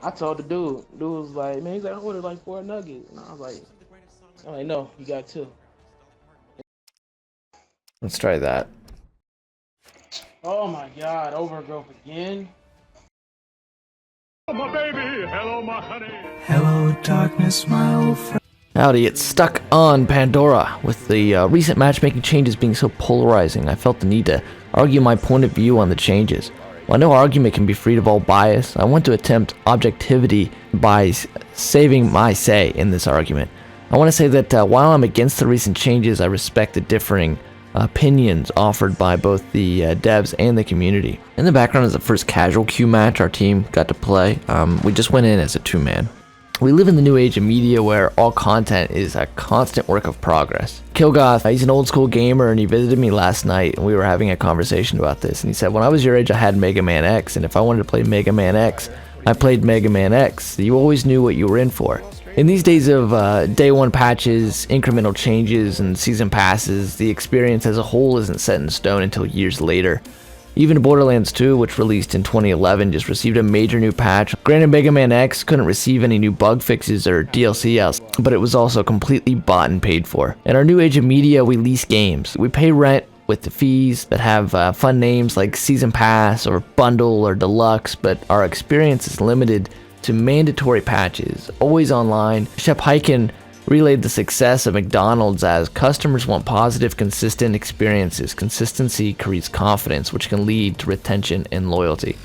I told the dude was like, man, he's like, I ordered like 4 nuggets, and I'm like, no, you got two. Let's try that. Oh my god, overgrowth again. Oh, my baby, hello, my honey. Hello, darkness, my old friend. Howdy, it's stuck on Pandora. With the recent matchmaking changes being so polarizing, I felt the need to argue my point of view on the changes. While no argument can be freed of all bias, I want to attempt objectivity by saving my say in this argument. I want to say that while I'm against the recent changes, I respect the differing opinions offered by both the devs and the community. In the background is the first casual queue match our team got to play. We just went in as a two-man. We live in the new age of media where all content is a constant work of progress. Kilgoth, he's an old school gamer and he visited me last night and we were having a conversation about this, and he said, when I was your age I had Mega Man X, and if I wanted to play Mega Man X, I played Mega Man X. You always knew what you were in for. In these days of day one patches, incremental changes, and season passes, the experience as a whole isn't set in stone until years later. Even Borderlands 2, which released in 2011, just received a major new patch. Granted, Mega Man X couldn't receive any new bug fixes or DLC else, but it was also completely bought and paid for. In our new age of media, we lease games. We pay rent with the fees that have fun names like Season Pass or Bundle or Deluxe, but our experience is limited to mandatory patches, always online. Shep Hyken relayed the success of McDonald's as customers want positive, consistent experiences. Consistency creates confidence, which can lead to retention and loyalty.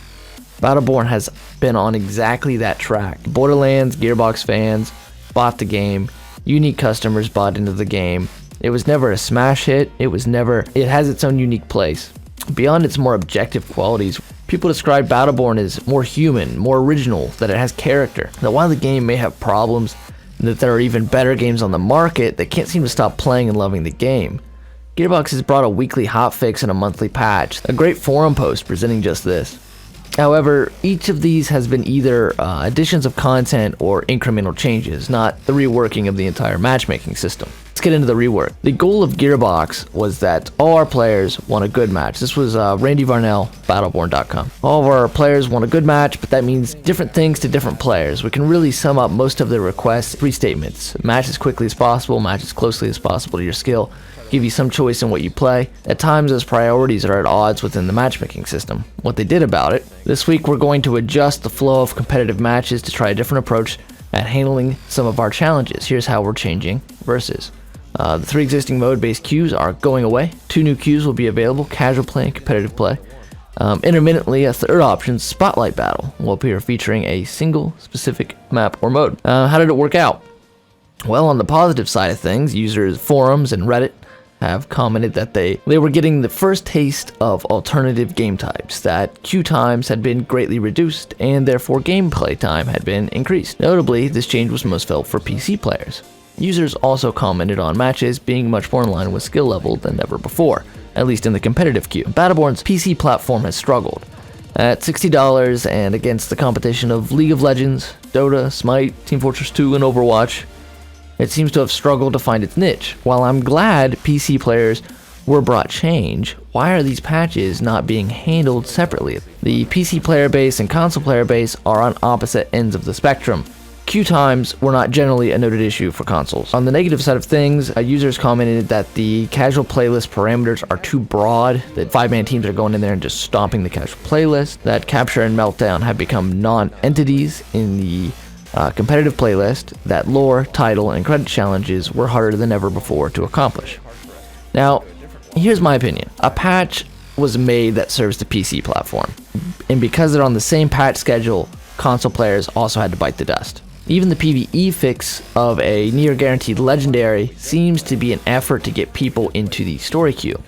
Battleborn has been on exactly that track. Borderlands Gearbox fans bought the game, unique customers bought into the game. It was never a smash hit, it has its own unique place. Beyond its more objective qualities, people describe Battleborn as more human, more original, that it has character. That while the game may have problems, and that there are even better games on the market, they can't seem to stop playing and loving the game. Gearbox has brought a weekly hotfix and a monthly patch, a great forum post presenting just this. However, each of these has been either additions of content or incremental changes, not the reworking of the entire matchmaking system. Let's get into the rework. The goal of Gearbox was that all our players want a good match. This was Randy Varnell, Battleborn.com. All of our players want a good match, but that means different things to different players. We can really sum up most of the requests in 3 statements. Match as quickly as possible, match as closely as possible to your skill, give you some choice in what you play. At times, those priorities are at odds within the matchmaking system. What they did about it: this week we're going to adjust the flow of competitive matches to try a different approach at handling some of our challenges. Here's how we're changing versus. The 3 existing mode-based queues are going away. 2 new queues will be available: casual play and competitive play. Intermittently, a third option, Spotlight Battle, will appear featuring a single specific map or mode. How did it work out? Well, on the positive side of things, users, forums, and Reddit have commented that they were getting the first taste of alternative game types, that queue times had been greatly reduced, and therefore gameplay time had been increased. Notably, this change was most felt for PC players. Users also commented on matches being much more in line with skill level than ever before, at least in the competitive queue. Battleborn's PC platform has struggled. At $60 and against the competition of League of Legends, Dota, Smite, Team Fortress 2, and Overwatch, it seems to have struggled to find its niche. While I'm glad PC players were brought change, why are these patches not being handled separately? The PC player base and console player base are on opposite ends of the spectrum. Queue times were not generally a noted issue for consoles. On the negative side of things, users commented that the casual playlist parameters are too broad, that 5-man teams are going in there and just stomping the casual playlist, that Capture and Meltdown have become non-entities in the competitive playlist, that lore, title, and credit challenges were harder than ever before to accomplish. Now, here's my opinion. A patch was made that serves the PC platform, and because they're on the same patch schedule, console players also had to bite the dust. Even the PvE fix of a near guaranteed legendary seems to be an effort to get people into the story queue.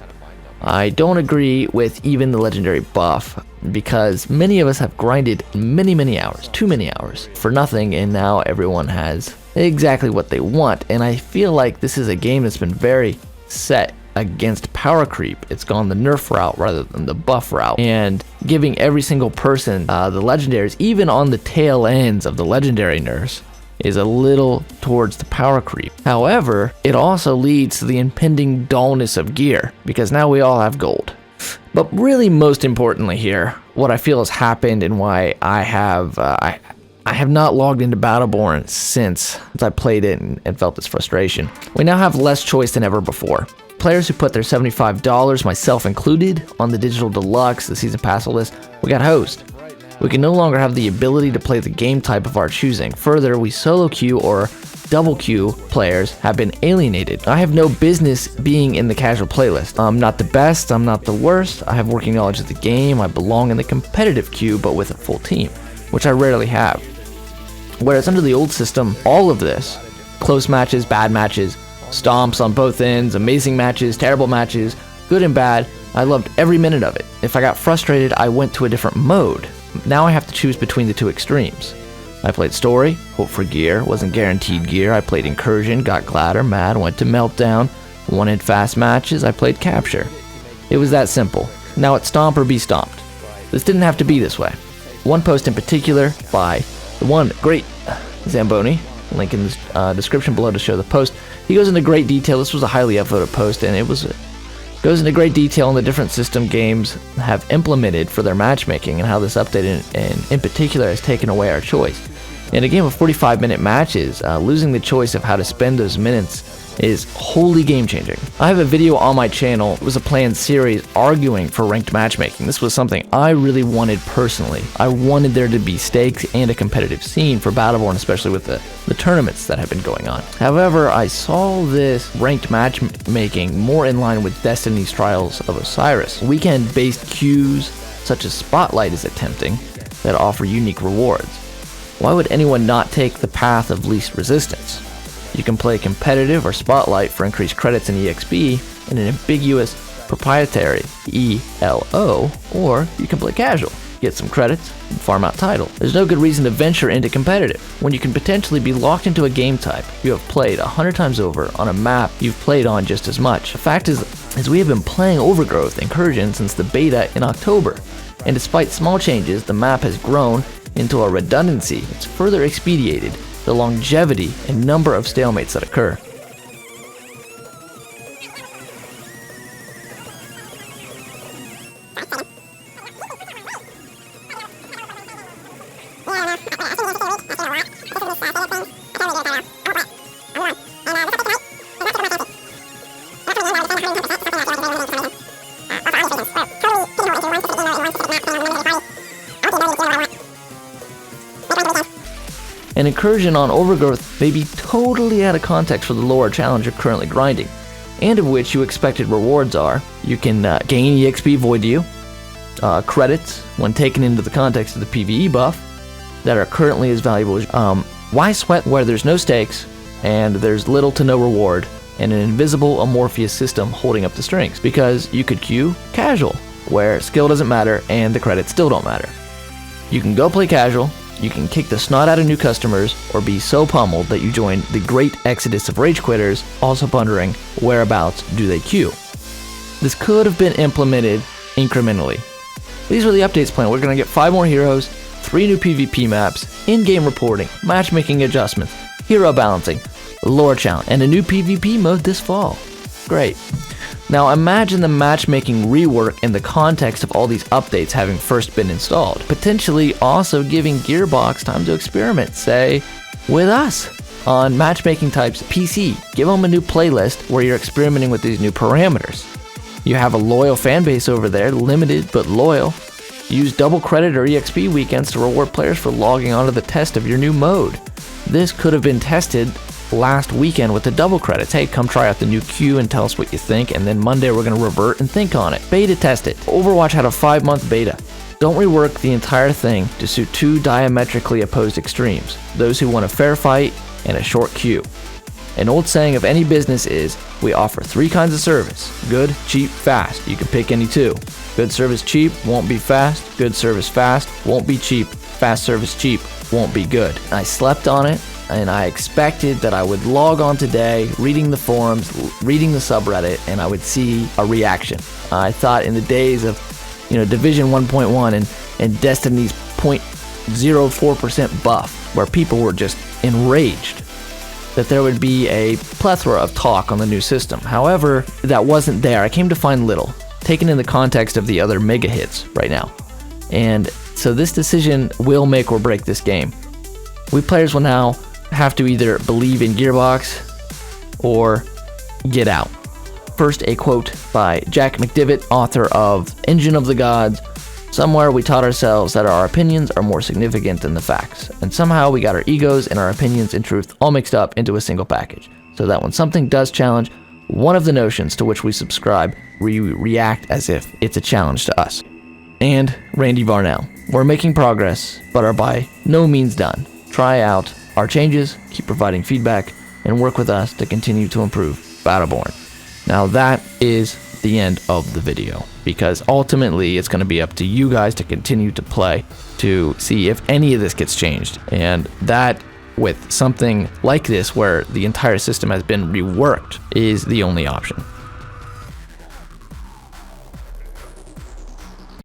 I don't agree with even the legendary buff, because many of us have grinded many hours, too many hours, for nothing, and now everyone has exactly what they want. And I feel like this is a game that's been very set against power creep. It's gone the nerf route rather than the buff route, and giving every single person the legendaries, even on the tail ends of the legendary nerfs, is a little towards the power creep. However, it also leads to the impending dullness of gear, because now we all have gold. But really, most importantly here, what I feel has happened and why I have I have not logged into Battleborn since I played it and felt this frustration. We now have less choice than ever before. Players who put their $75, myself included, on the Digital Deluxe, the Season Pass list, we got hosed. We can no longer have the ability to play the game type of our choosing. Further, we solo queue or double queue players have been alienated. I have no business being in the casual playlist. I'm not the best, I'm not the worst, I have working knowledge of the game, I belong in the competitive queue but with a full team, which I rarely have. Whereas under the old system, all of this, close matches, bad matches, stomps on both ends, amazing matches, terrible matches, good and bad, I loved every minute of it. If I got frustrated, I went to a different mode. Now I have to choose between the two extremes. I played story, hoped for gear, wasn't guaranteed gear. I played incursion, got glad or mad, went to meltdown, wanted fast matches, I played capture. It was that simple. Now it's stomp or be stomped. This didn't have to be this way. One post in particular by the one great Zamboni, link in the description below to show the post. He goes into great detail. This was a highly upvoted post, and it goes into great detail on the different system games have implemented for their matchmaking and how this update in particular has taken away our choice. In a game of 45-minute matches, losing the choice of how to spend those minutes is wholly game-changing. I have a video on my channel. It was a planned series arguing for ranked matchmaking. This was something I really wanted personally. I wanted there to be stakes and a competitive scene for Battleborn, especially with the tournaments that have been going on. However, I saw this ranked matchmaking more in line with Destiny's Trials of Osiris. Weekend-based queues, such as Spotlight, is attempting, that offer unique rewards. Why would anyone not take the path of least resistance? You can play competitive or Spotlight for increased credits and EXP in an ambiguous proprietary ELO, or you can play casual, get some credits, and farm out title. There's no good reason to venture into competitive when you can potentially be locked into a game type you have played 100 times over on a map you've played on just as much. The fact is we have been playing Overgrowth Incursion since the beta in October, and despite small changes, the map has grown into a redundancy that's further expedited the longevity and number of stalemates that occur. An incursion on Overgrowth may be totally out of context for the lore challenge you're currently grinding, and of which you expected rewards are: you can gain EXP Void you, credits when taken into the context of the PvE buff that are currently as valuable as why sweat where there's no stakes and there's little to no reward, and an invisible Amorpheus system holding up the strings, because you could queue casual where skill doesn't matter and the credits still don't matter. You can go play casual, you can kick the snot out of new customers, or be so pummeled that you join the great exodus of rage quitters, also wondering whereabouts do they queue. This could have been implemented incrementally. These were the updates planned. We're going to get 5 more heroes, 3 new PvP maps, in-game reporting, matchmaking adjustments, hero balancing, lore challenge, and a new PvP mode this fall. Great. Now imagine the matchmaking rework in the context of all these updates having first been installed, potentially also giving Gearbox time to experiment, say, with us, on matchmaking types PC. Give them a new playlist where you're experimenting with these new parameters. You have a loyal fan base over there, limited but loyal. Use double credit or EXP weekends to reward players for logging onto the test of your new mode. This could have been tested last weekend with the double credits. Hey, come try out the new queue and tell us what you think, and then Monday we're going to revert and think on it. Beta test it. Overwatch had a 5-month beta. Don't rework the entire thing to suit 2 diametrically opposed extremes, those who want a fair fight and a short queue. An old saying of any business is, we offer 3 kinds of service: good, cheap, fast. You can pick any 2. Good service cheap, won't be fast. Good service fast, won't be cheap. Fast service cheap, won't be good. I slept on it, and I expected that I would log on today, reading the forums, reading the subreddit, and I would see a reaction. I thought in the days of, Division 1.1 and Destiny's 0.04% buff, where people were just enraged, that there would be a plethora of talk on the new system. However, that wasn't there. I came to find little, taken in the context of the other mega hits right now. And so this decision will make or break this game. We players will now have to either believe in Gearbox or get out. First, a quote by Jack McDivitt, author of Engine of the Gods. Somewhere we taught ourselves that our opinions are more significant than the facts, and somehow we got our egos and our opinions and truth all mixed up into a single package, so that when something does challenge one of the notions to which we subscribe, we react as if it's a challenge to us. And Randy Varnell. We're making progress, but are by no means done. Try out our changes, keep providing feedback, and work with us to continue to improve Battleborn. Now that is the end of the video, because ultimately it's going to be up to you guys to continue to play to see if any of this gets changed, and that with something like this where the entire system has been reworked is the only option.